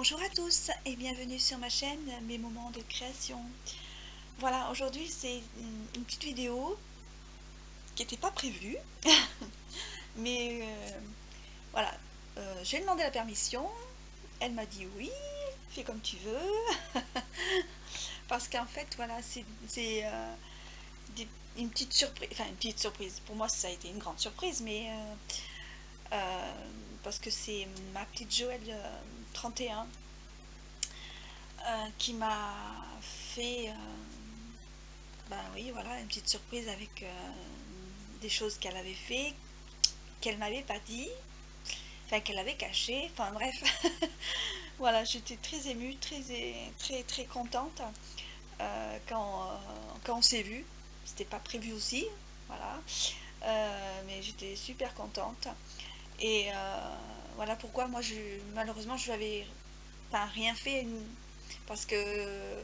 Bonjour à tous et bienvenue sur ma chaîne Mes moments de création. Voilà, aujourd'hui c'est une petite vidéo qui n'était pas prévue, mais voilà, j'ai demandé la permission, elle m'a dit oui, fais comme tu veux, parce qu'en fait voilà, c'est une petite surprise, enfin une petite surprise, pour moi ça a été une grande surprise, mais parce que c'est ma petite Joëlle 31 qui m'a fait ben oui, voilà, une petite surprise avec des choses qu'elle avait fait, qu'elle m'avait pas dit, enfin qu'elle avait caché, enfin bref. Voilà, j'étais très émue, très contente quand on s'est vu. C'était pas prévu aussi, voilà. Mais j'étais super contente. Et voilà pourquoi moi, malheureusement, je n'avais rien fait parce que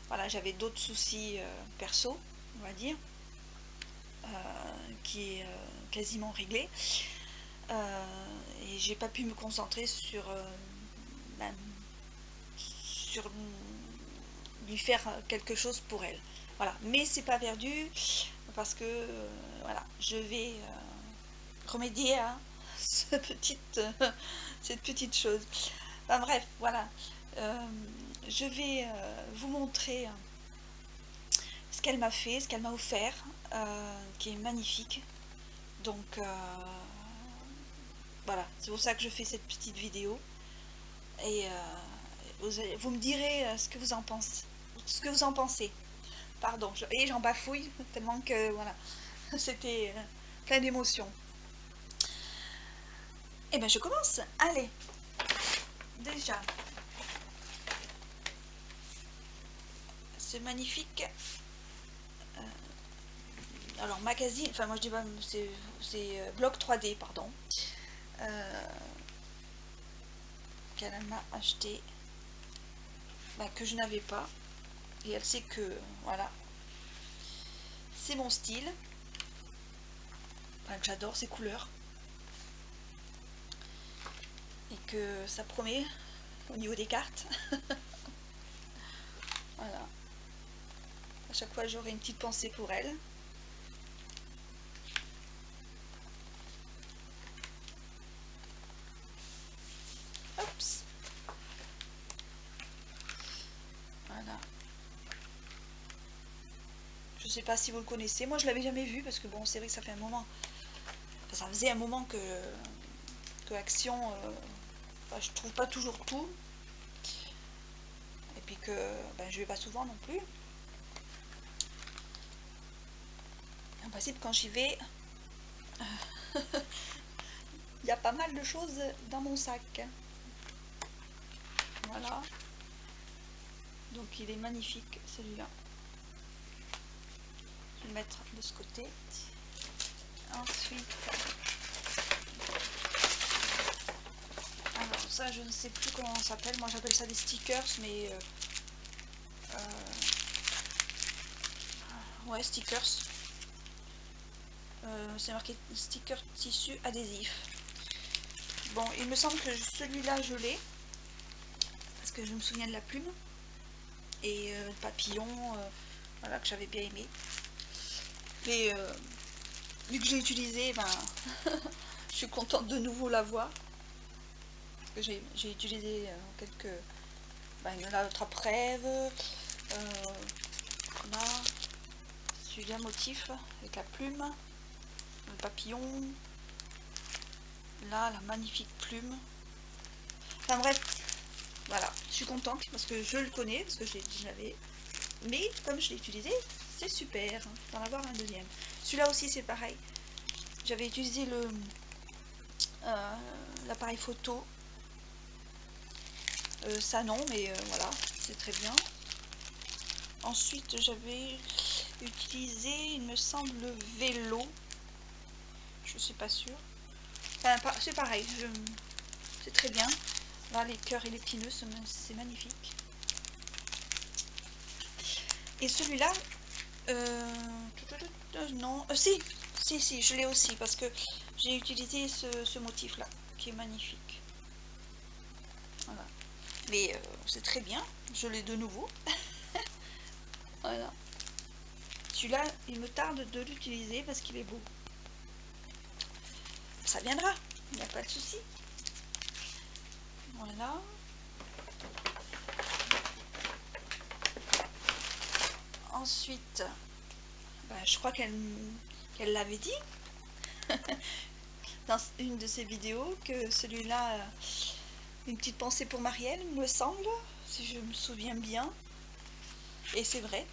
voilà, j'avais d'autres soucis perso, on va dire, qui est quasiment réglé. Et j'ai pas pu me concentrer ben, sur lui faire quelque chose pour elle. Voilà, mais c'est pas perdu parce que voilà, je vais remédier à cette petite chose. Enfin, bref, voilà. Je vais vous montrer ce qu'elle m'a fait, ce qu'elle m'a offert, qui est magnifique. Donc voilà, c'est pour ça que je fais cette petite vidéo. Et vous me direz ce que vous en pensez. Pardon, j'en bafouille tellement que voilà, c'était plein d'émotions. Et bien je commence. Allez, déjà, c'est magnifique. Alors magazine, enfin moi je dis pas, c'est bloc 3D, pardon. Qu'elle m'a acheté, que je n'avais pas. Et elle sait que voilà, c'est mon style. Enfin, que j'adore ces couleurs. Et que ça promet au niveau des cartes. Voilà. À chaque fois j'aurai une petite pensée pour elle. Oups. Voilà. Je sais pas si vous le connaissez. Moi je l'avais jamais vu parce que bon, c'est vrai que ça fait un moment. Enfin, ça faisait un moment que Action, je trouve pas toujours tout. Et puis que je vais pas souvent non plus. En principe quand j'y vais, il y a pas mal de choses dans mon sac. Voilà. Donc il est magnifique celui-là. Je vais le mettre de ce côté. Ensuite, alors ça je ne sais plus comment ça s'appelle. Moi j'appelle ça des stickers, mais ouais, stickers. C'est marqué sticker tissu adhésif. Bon, il me semble que celui-là je l'ai parce que je me souviens de la plume et le papillon, voilà, que j'avais bien aimé. Mais vu que je l'ai utilisé, je suis contente de nouveau l'avoir parce que j'ai utilisé quelques, il y en a d'autres après. Là, celui-là motif avec la plume, le papillon. Là, la magnifique plume. Enfin bref, voilà, je suis contente parce que je le connais, parce que j'avais. Mais comme je l'ai utilisé, c'est super d'en avoir un deuxième. Celui-là aussi c'est pareil. J'avais utilisé l'appareil photo. Ça non, mais voilà, c'est très bien. Ensuite j'avais utilisé, il me semble, le vélo. Je suis pas sûre. Enfin, c'est pareil, c'est très bien. Là, les cœurs et les petits nœuds, c'est magnifique. Et celui-là, non, si, je l'ai aussi parce que j'ai utilisé ce motif-là, qui est magnifique. Voilà. Mais c'est très bien, je l'ai de nouveau. Voilà. Celui-là, il me tarde de l'utiliser parce qu'il est beau. Ça viendra, il n'y a pas de souci. Voilà. Ensuite, ben, je crois qu'elle l'avait dit dans une de ses vidéos que celui-là, une petite pensée pour Marielle, il me semble, si je me souviens bien. Et c'est vrai.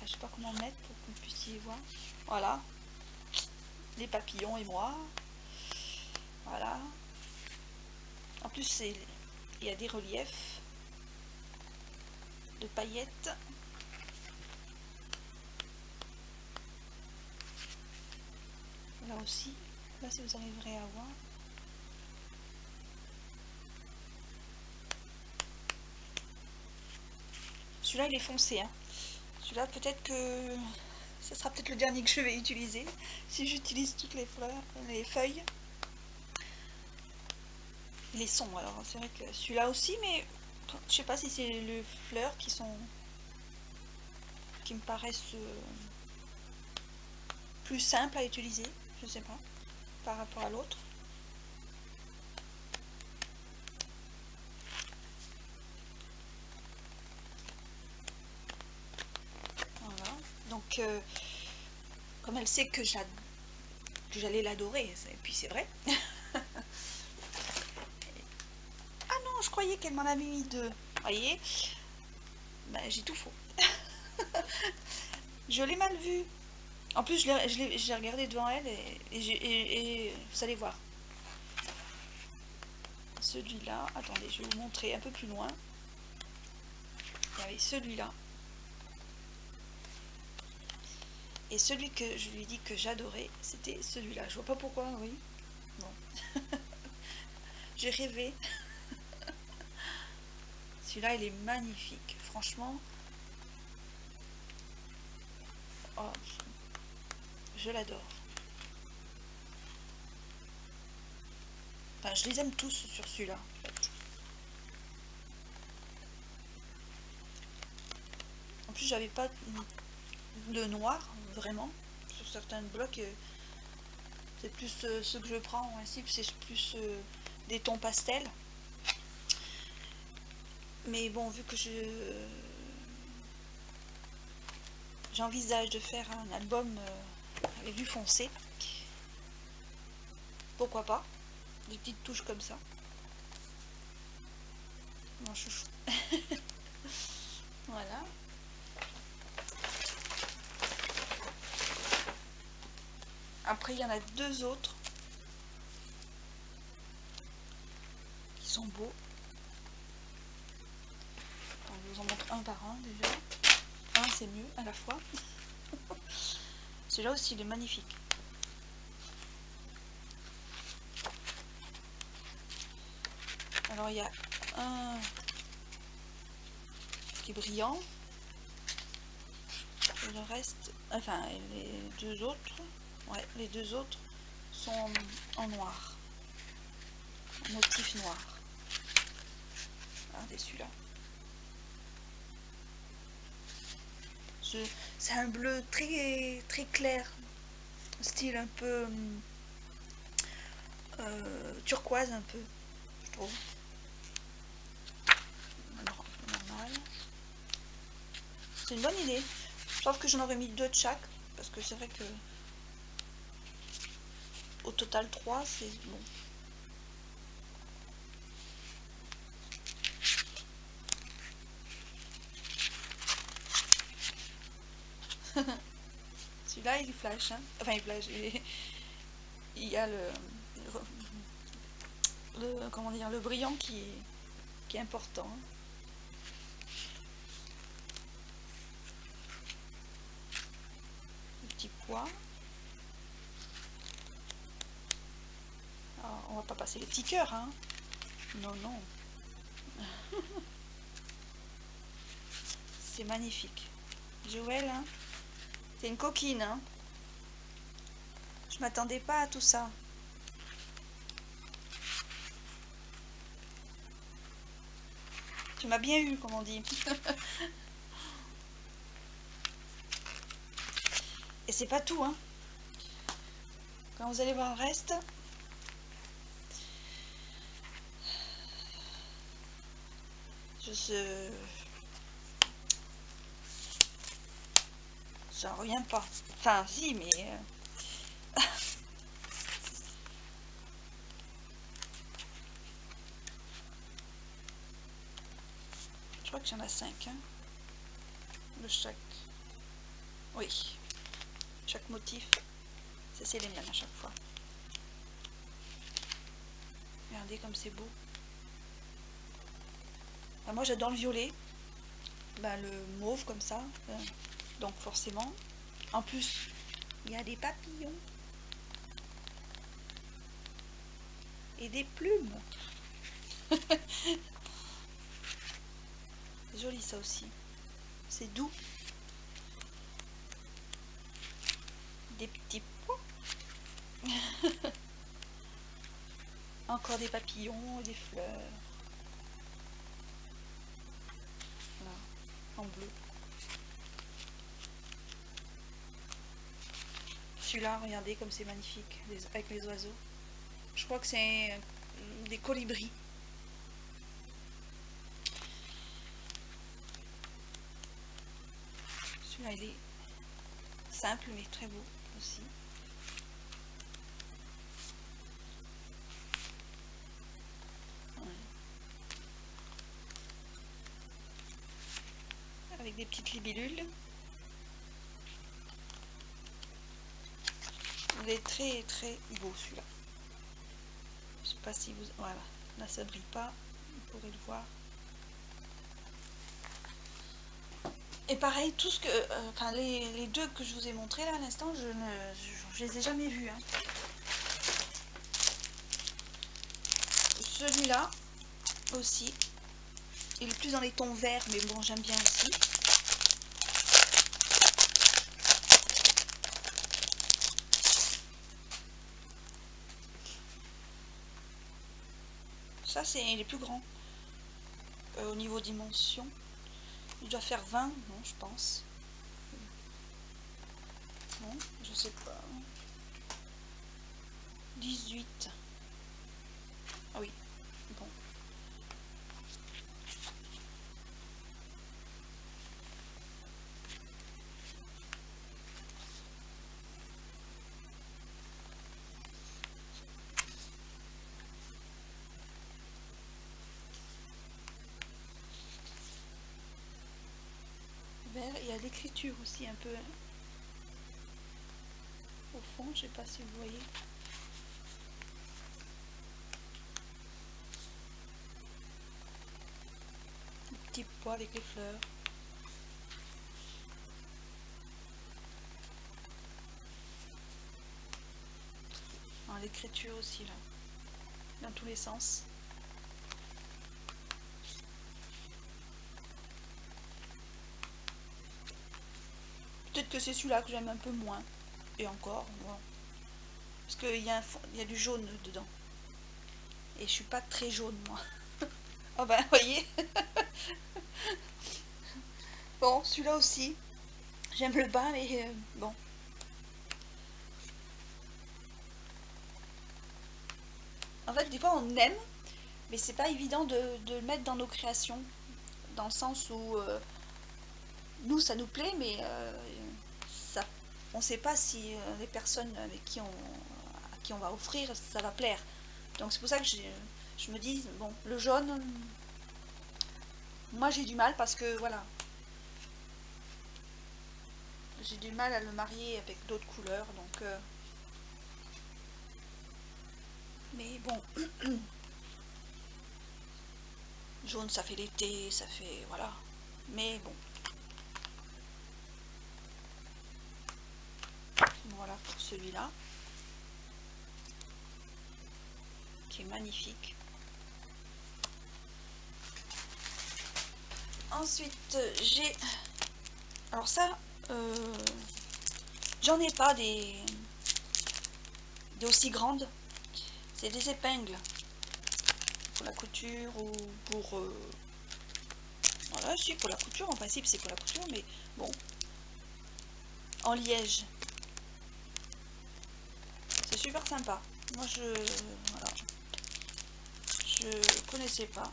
Je sais pas comment mettre pour que vous puissiez voir. Voilà. Les papillons et moi. Voilà. En plus, il y a des reliefs de paillettes. Là aussi. Là, si vous arriverez à voir. Celui-là, il est foncé. Hein. Celui-là, peut-être que ça sera peut-être le dernier que je vais utiliser. Si j'utilise toutes les fleurs, les feuilles. Les sons, alors c'est vrai que celui-là aussi, mais je sais pas si c'est les fleurs qui me paraissent plus simples à utiliser, je sais pas, par rapport à l'autre. Voilà, donc comme elle sait que j'allais l'adorer, et puis c'est vrai. Ah non, je croyais qu'elle m'en avait mis deux, voyez, ben, j'ai tout faux. Je l'ai mal vu. En plus, j'ai regardé devant elle et vous allez voir. Celui-là, attendez, je vais vous montrer un peu plus loin. Il y avait celui-là. Et celui que je lui ai dit que j'adorais, c'était celui-là. Je vois pas pourquoi, oui. Bon. J'ai rêvé. Celui-là, il est magnifique. Franchement. Oh, je l'adore. Enfin, je les aime tous sur celui-là. En fait. En plus, j'avais pas de noir, vraiment. Sur certains blocs, c'est plus ce que je prends en principe, c'est plus des tons pastels. Mais bon, vu que j'envisage de faire un album avec du foncé, pourquoi pas, des petites touches comme ça. Mon chouchou. Voilà. Après, il y en a deux autres qui sont beaux. Attends, je vous en montre un par un déjà. Un, c'est mieux à la fois. Celui-là aussi, il est magnifique. Alors, il y a un qui est brillant. Et le reste, enfin, les deux autres, ouais, les deux autres sont en noir. En motif noir. Regardez celui-là. C'est un bleu très, très clair. Style un peu turquoise un peu, je trouve. Normal. C'est une bonne idée. Sauf que j'en aurais mis deux de chaque. Parce que c'est vrai que au total 3 c'est bon. Celui-là il flash, hein. Enfin il flash, il y a comment dire, le brillant qui est important. Le petit pois. Alors, on va pas passer les petits cœurs, hein. Non, non. C'est magnifique. Joël, hein, c'est une coquine, hein. Je m'attendais pas à tout ça. Tu m'as bien eu, comme on dit. Et c'est pas tout, hein. Quand vous allez voir le reste, j'en reviens pas. Enfin, si, mais... je crois que j'en ai 5, hein, de chaque... Oui, chaque motif. Ça, c'est les miennes à chaque fois. Regardez comme c'est beau. Enfin, moi, j'adore le violet. Ben, le mauve, comme ça. Donc, forcément. En plus, il y a des papillons. Et des plumes. C'est joli, ça aussi. C'est doux. Des petits pois. Encore des papillons, des fleurs. Voilà, en bleu. Celui-là, regardez comme c'est magnifique, avec les oiseaux. Je crois que c'est des colibris. Celui-là, il est simple, mais très beau aussi. Avec des petites libellules. Il est très très beau celui-là. Je sais pas si vous... Voilà, là ça brille pas, vous pourrez le voir. Et pareil, tout ce que... enfin, les deux que je vous ai montrés là à l'instant, je les ai jamais vus. Hein. Celui-là aussi. Il est plus dans les tons verts, mais bon, j'aime bien aussi. Ça, c'est les plus grands. Au niveau dimension, il doit faire 20, non, je pense. Non, je sais pas. 18. Ah oui, bon. Vert, il y a l'écriture aussi un peu au fond, je sais pas si vous voyez. Les petits pois avec les fleurs. L'écriture aussi là, dans tous les sens. Peut-être que c'est celui-là que j'aime un peu moins. Et encore, bon. Parce qu'il y a du jaune dedans. Et je suis pas très jaune moi. Oh ben, voyez. Bon, celui-là aussi. J'aime le bas, mais bon. En fait, des fois on aime, mais c'est pas évident de le mettre dans nos créations. Dans le sens où nous, ça nous plaît, mais ça, on ne sait pas si les personnes avec qui on va offrir, ça va plaire. Donc c'est pour ça que je me dis, bon, le jaune, moi j'ai du mal parce que, voilà, j'ai du mal à le marier avec d'autres couleurs, donc... mais bon, jaune ça fait l'été, ça fait... voilà. Mais bon. Voilà pour celui-là. Qui est magnifique. Ensuite, j'ai... Alors ça, j'en ai pas des aussi grandes. C'est des épingles pour la couture ou pour Voilà, si pour la couture, en principe c'est pour la couture, mais bon. En liège. C'est super sympa. Moi voilà. Je connaissais pas.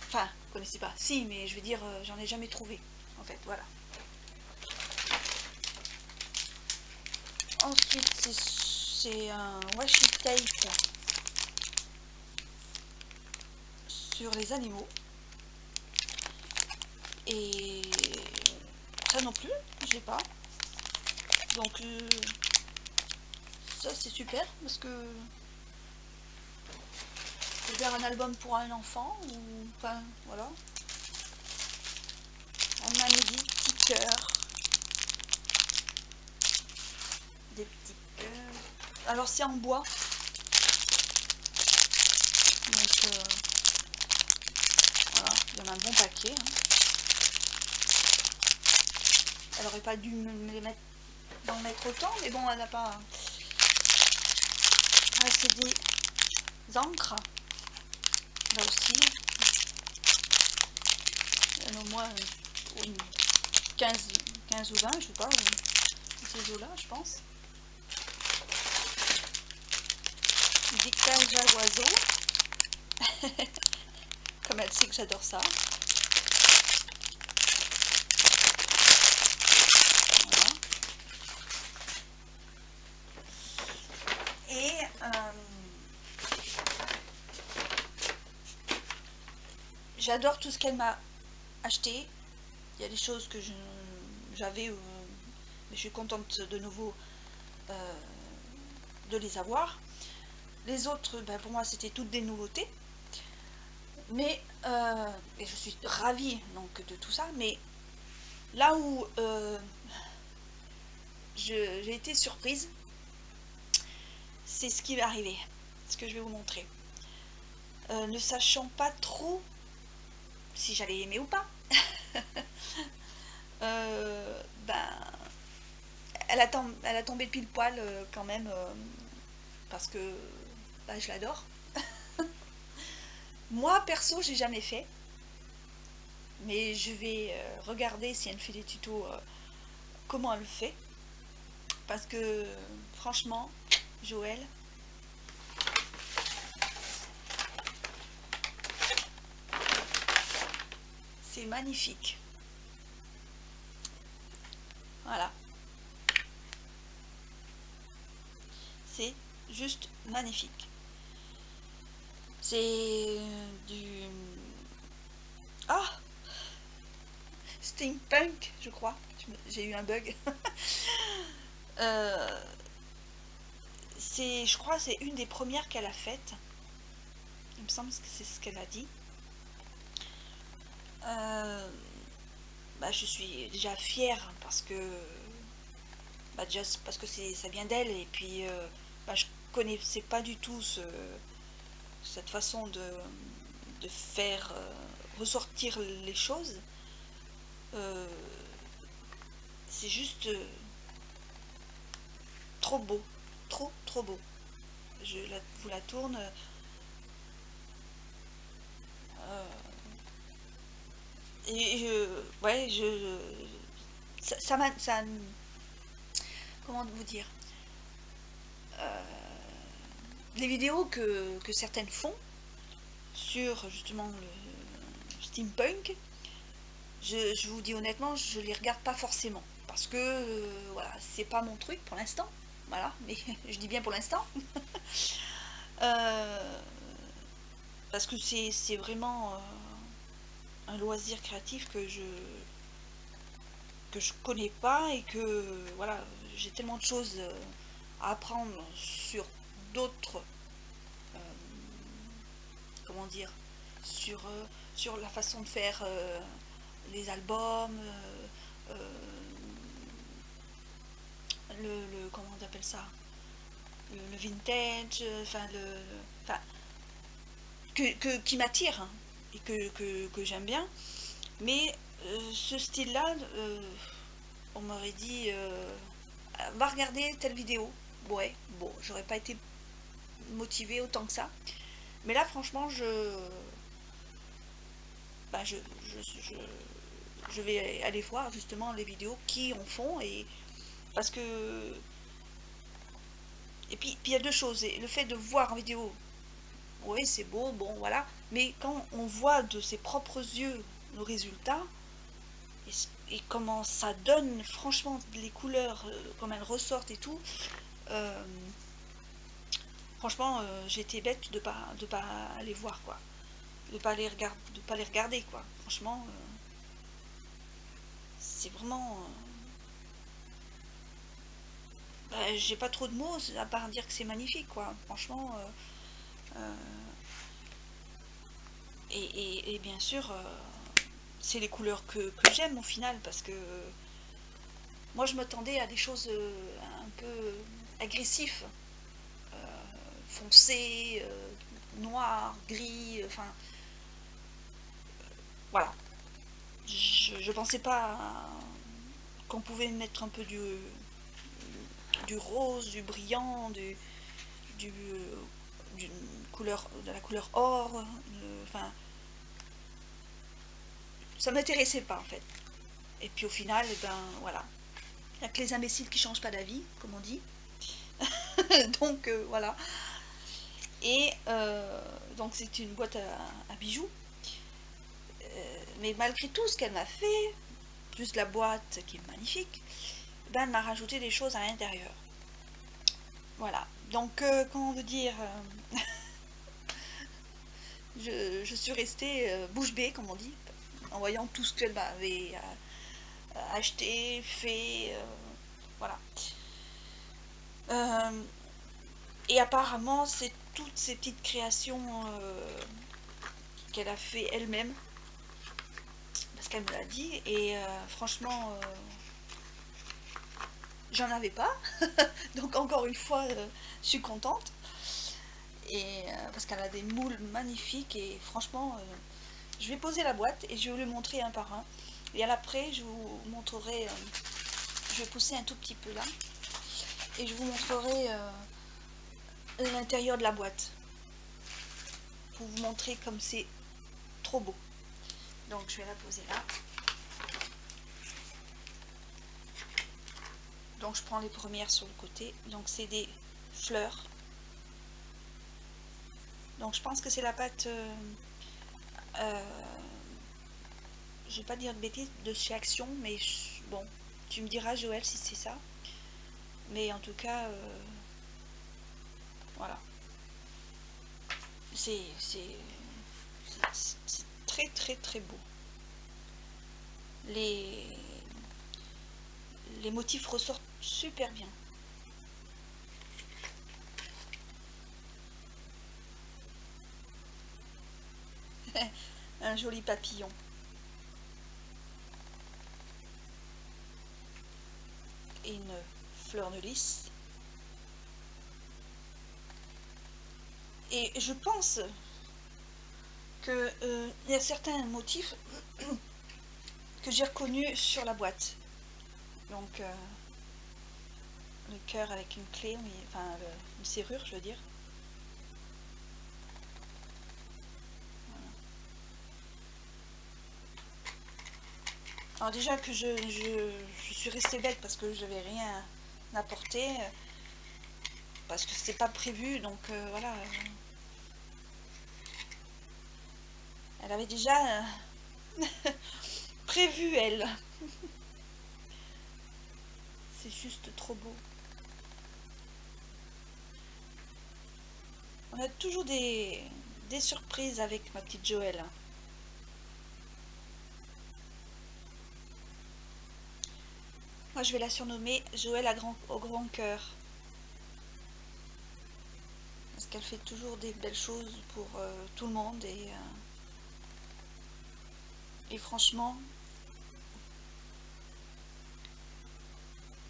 Enfin, connaissais pas. Si, mais je veux dire, j'en ai jamais trouvé. En fait, voilà. Ensuite, c'est un washi tape sur les animaux. Et ça non plus, j'ai pas. Donc ça c'est super parce que faire un album pour un enfant ou enfin voilà. On a mis des petits cœurs. Des petits cœurs. Alors c'est en bois. Donc voilà, il y en a un bon paquet. Hein. Elle aurait pas dû me les mettre d'en mettre autant, mais bon, elle n'a pas. Ah, c'est des encres. Là aussi. Il y en a au moins une 15 ou 20, je sais pas, ces eaux-là, je pense. Dictage à oiseaux. Comme elle sait que j'adore ça. Voilà. Et j'adore tout ce qu'elle m'a acheté. Il y a des choses que j'avais, mais je suis contente de nouveau de les avoir. Les autres, ben, pour moi, c'était toutes des nouveautés. Mais, et je suis ravie donc, de tout ça, mais là où j'ai été surprise, c'est ce qui va arriver, ce que je vais vous montrer. Ne sachant pas trop si j'allais aimer ou pas, ben, elle a tombé pile poil quand même, parce que ben, je l'adore. Moi, perso, j'ai jamais fait. Mais je vais regarder si elle me fait des tutos comment elle le fait. Parce que, franchement, Joël, c'est magnifique. Voilà. C'est juste magnifique. C'est du... Ah, steampunk, je crois. J'ai eu un bug. Je crois, c'est une des premières qu'elle a faites. Il me semble que c'est ce qu'elle a dit. Bah, je suis déjà fière parce que bah, déjà parce que ça vient d'elle et puis bah, je connaissais pas du tout cette façon de faire ressortir les choses. C'est juste trop beau, trop beau. Je vous la tourne. Et ouais, ça comment vous dire, les vidéos que certaines font sur justement le steampunk, je vous dis honnêtement, je les regarde pas forcément parce que voilà, c'est pas mon truc pour l'instant, voilà, mais je dis bien pour l'instant. Parce que c'est vraiment un loisir créatif que je connais pas et que voilà, j'ai tellement de choses à apprendre sur d'autres comment dire, sur la façon de faire les albums, comment on appelle ça, le vintage, enfin qui m'attire hein, et que j'aime bien, mais ce style là on m'aurait dit va regarder telle vidéo, ouais, bon, j'aurais pas été motivée autant que ça, mais là franchement bah, je vais aller voir justement les vidéos qui en font, et parce que et puis il y a deux choses, et le fait de voir en vidéo, oui c'est beau, bon voilà, mais quand on voit de ses propres yeux le résultat et comment ça donne, franchement les couleurs, comme elles ressortent et tout, euh, franchement j'étais bête de pas aller voir quoi, de pas les regarder quoi, franchement c'est vraiment bah, j'ai pas trop de mots à part dire que c'est magnifique quoi, franchement euh, et bien sûr c'est les couleurs que j'aime au final, parce que moi je m'attendais à des choses un peu agressives, foncées, noir, gris, enfin voilà, je pensais pas qu'on pouvait mettre un peu du rose, du brillant, du, d'une couleur, de la couleur or, enfin ça m'intéressait pas en fait. Et puis au final, eh ben voilà, il n'y a que les imbéciles qui changent pas d'avis, comme on dit. Donc voilà. Et donc c'est une boîte à bijoux. Mais malgré tout ce qu'elle m'a fait, plus la boîte qui est magnifique, ben elle m'a rajouté des choses à l'intérieur. Voilà. Donc comment veut dire, je suis restée bouche bée, comme on dit, en voyant tout ce qu'elle m'avait acheté, fait, voilà. Euh, et apparemment, c'est toutes ces petites créations qu'elle a fait elle-même, parce qu'elle me l'a dit, et franchement, j'en avais pas, donc encore une fois, je suis contente, et parce qu'elle a des moules magnifiques, et franchement, je vais poser la boîte et je vais vous le montrer un par un, et à l'après, je vous montrerai, je vais pousser un tout petit peu là, et je vous montrerai l'intérieur de la boîte, pour vous montrer comme c'est trop beau. Donc je vais la poser là. Donc je prends les premières sur le côté. Donc c'est des fleurs. Donc je pense que c'est la pâte, je vais pas dire de bêtises, de chez Action, mais bon, tu me diras Joël si c'est ça. Mais en tout cas, voilà. C'est très très très beau. Les, les motifs ressortent super bien. Un joli papillon. Et une fleur de lys. Et je pense que il y a certains motifs que j'ai reconnus sur la boîte. Donc le cœur avec une clé, enfin une serrure, je veux dire. Voilà. Alors déjà que je suis restée bête parce que je n'avais rien apporté, parce que c'était pas prévu, donc voilà. Elle avait déjà prévu, elle. C'est juste trop beau. On a toujours des surprises avec ma petite Joël. Moi, je vais la surnommer Joël au grand cœur. Parce qu'elle fait toujours des belles choses pour tout le monde. Et franchement,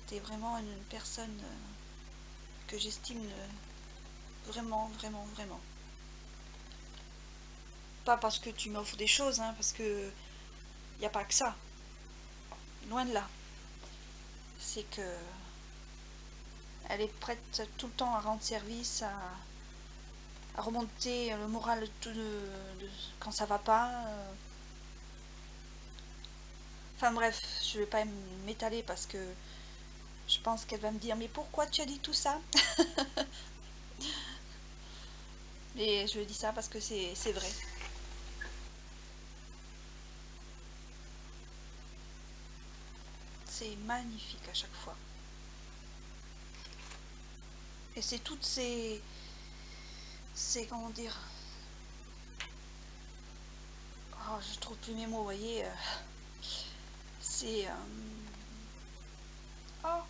t'es vraiment une personne que j'estime vraiment, vraiment, vraiment. Pas parce que tu m'offres des choses, hein, parce que il n'y a pas que ça. Loin de là. C'est que elle est prête tout le temps à rendre service, à remonter le moral quand ça va pas. Enfin bref, je vais pas m'étaler parce que je pense qu'elle va me dire mais pourquoi tu as dit tout ça? Et je dis ça parce que c'est vrai. C'est magnifique à chaque fois. Et c'est toutes ces comment dire, oh, je trouve plus mes mots, vous voyez, c'est oh,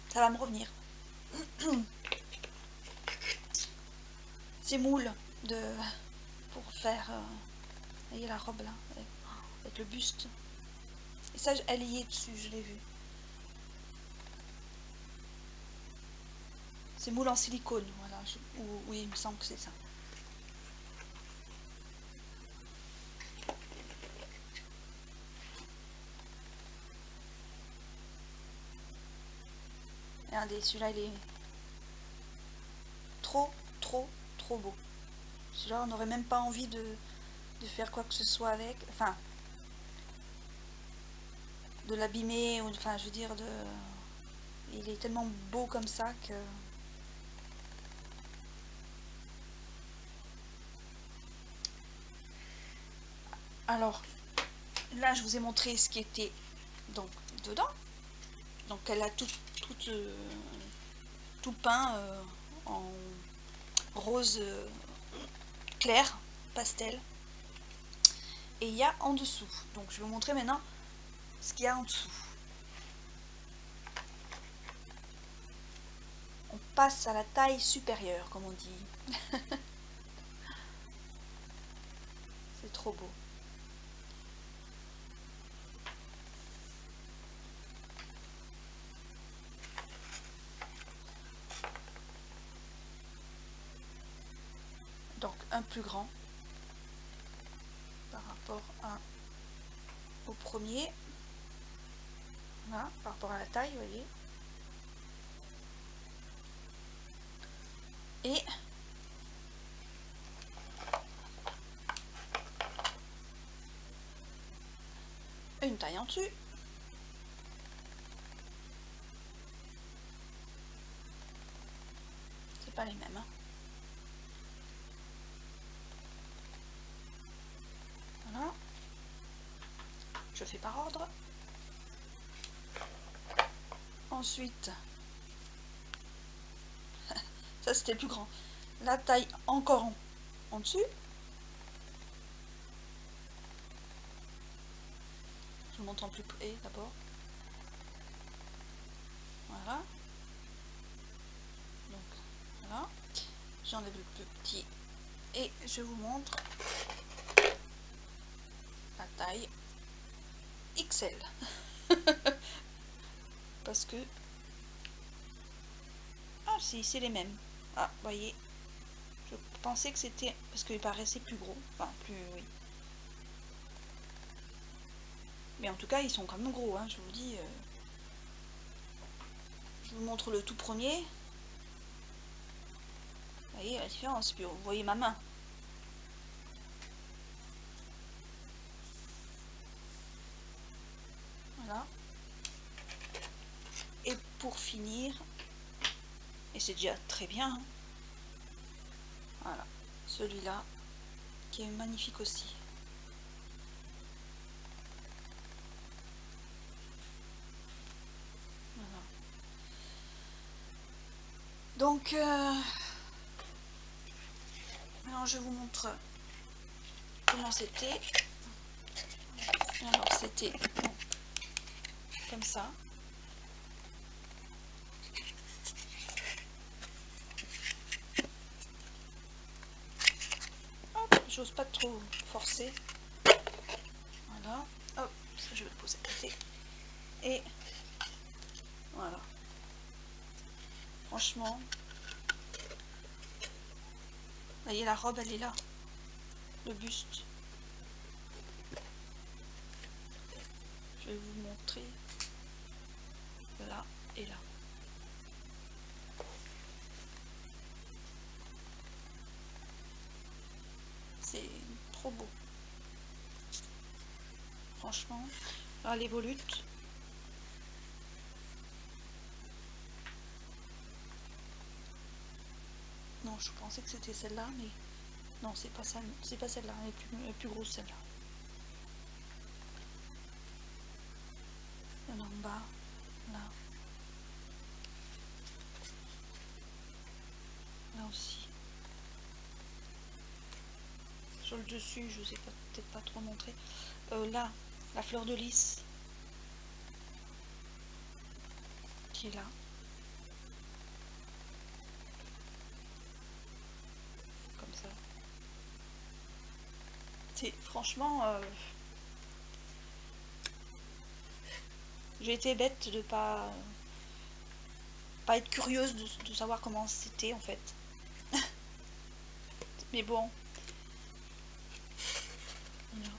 ça va me revenir. Ces moules de pour faire vous voyez la robe là avec le buste. Et ça, elle y est dessus, je l'ai vu. C'est moule en silicone, voilà. Oui, il me semble que c'est ça. Regardez, celui-là, il est trop, trop, trop beau. Celui-là, on n'aurait même pas envie de faire quoi que ce soit avec. Enfin, de l'abîmer, ou enfin, je veux dire, il est tellement beau comme ça que... Alors, là, je vous ai montré ce qui était donc dedans. Donc, elle a tout peint en rose clair, pastel. Et il y a en dessous. Donc, je vais vous montrer maintenant ce qu'il y a en dessous. On passe à la taille supérieure, comme on dit. C'est trop beau. Donc un plus grand par rapport au premier. Voilà, par rapport à la taille, vous voyez. Et une taille en dessus. C'est pas les mêmes. Hein. Voilà. Je fais par ordre. Ensuite, ça c'était plus grand. La taille encore en dessus. Je vous montre en plus près d'abord. Voilà. Donc voilà. J'enlève le plus petit et je vous montre la taille XL. Parce que... Ah si, c'est les mêmes. Ah, vous voyez. Je pensais que c'était... Parce qu'il paraissait plus gros. Enfin, plus... Oui. Mais en tout cas, ils sont quand même gros, hein, je vous dis. Je vous montre le tout premier. Vous voyez la différence. Puis vous voyez ma main. Voilà. Et pour finir, et c'est déjà très bien, hein, voilà, celui-là, qui est magnifique aussi. Voilà. Donc, alors je vous montre comment c'était. Alors c'était comme ça. J'ose pas trop forcer. Voilà. Hop, ça je vais le poser à côté. Et voilà. Franchement, vous voyez la robe, elle est là. Le buste. Je vais vous montrer. Là et là. C'est trop beau. franchement. Ah, les volutes. Non, je pensais que c'était celle-là, mais non, c'est pas ça, c'est pas celle-là, elle est plus grosse celle-là. Il y en a en bas, là. Là aussi. Sur le dessus, je sais peut-être pas trop montrer. Là, la fleur de lys qui est là. Comme ça. C'est franchement, j'ai été bête de pas être curieuse de savoir comment c'était en fait. Mais bon. Voilà.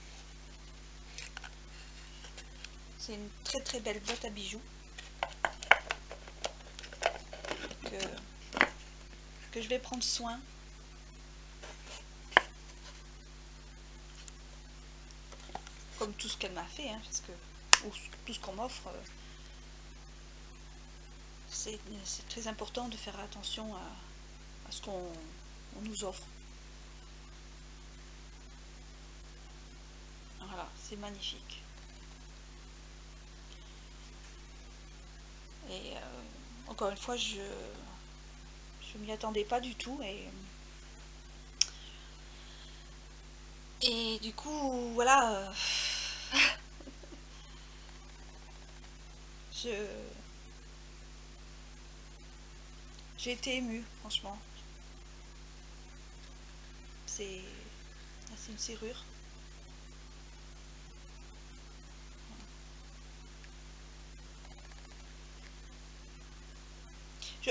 C'est une très très belle boîte à bijoux que je vais prendre soin. Comme tout ce qu'elle m'a fait, hein, parce que ou tout ce qu'on m'offre, c'est très important de faire attention à ce qu'on nous offre. Voilà, c'est magnifique. Et encore une fois, je m'y attendais pas du tout et du coup, voilà, j'ai été émue, franchement. C'est une serrure.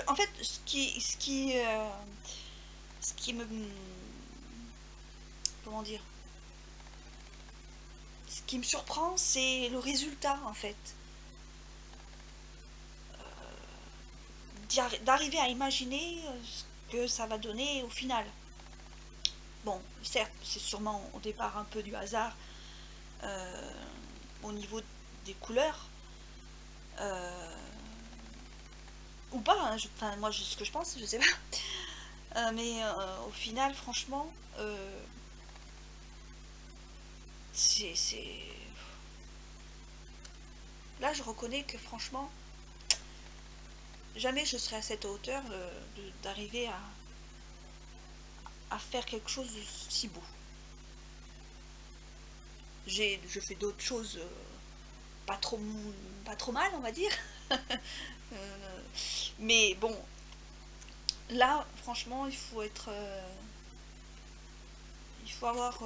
En fait, ce qui me, comment dire, ce qui me surprend, c'est le résultat en fait. D'arriver à imaginer ce que ça va donner au final. Bon, certes, c'est sûrement au départ un peu du hasard au niveau des couleurs. Ou pas, hein, enfin, moi, ce que je pense, je sais pas. Mais au final, franchement, c'est... Là, je reconnais que franchement, jamais je serai à cette hauteur d'arriver à faire quelque chose de si beau. Je fais d'autres choses pas trop mal, on va dire. Mais bon, là, franchement, il faut être... il faut avoir...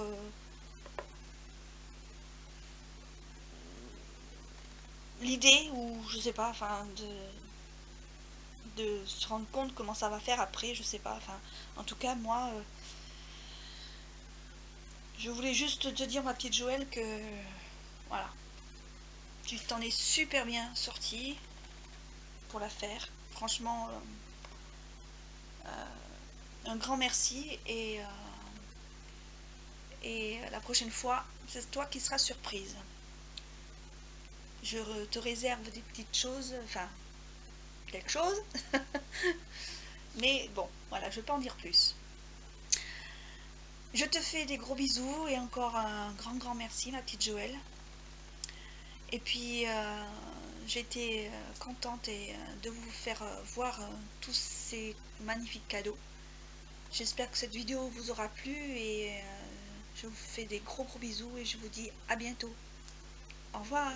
l'idée, ou je sais pas, enfin, de se rendre compte comment ça va faire après, je sais pas, enfin, en tout cas, moi, je voulais juste te dire, ma petite Joëlle, que, voilà, tu t'en es super bien sortie pour la faire, franchement, un grand merci, et la prochaine fois, c'est toi qui seras surprise. Je te réserve des petites choses, enfin, quelque chose, mais bon, voilà, je ne vais pas en dire plus. Je te fais des gros bisous et encore un grand merci, ma petite Joëlle. Et puis j'étais contente de vous faire voir tous ces magnifiques cadeaux. J'espère que cette vidéo vous aura plu et je vous fais des gros bisous et je vous dis à bientôt. Au revoir.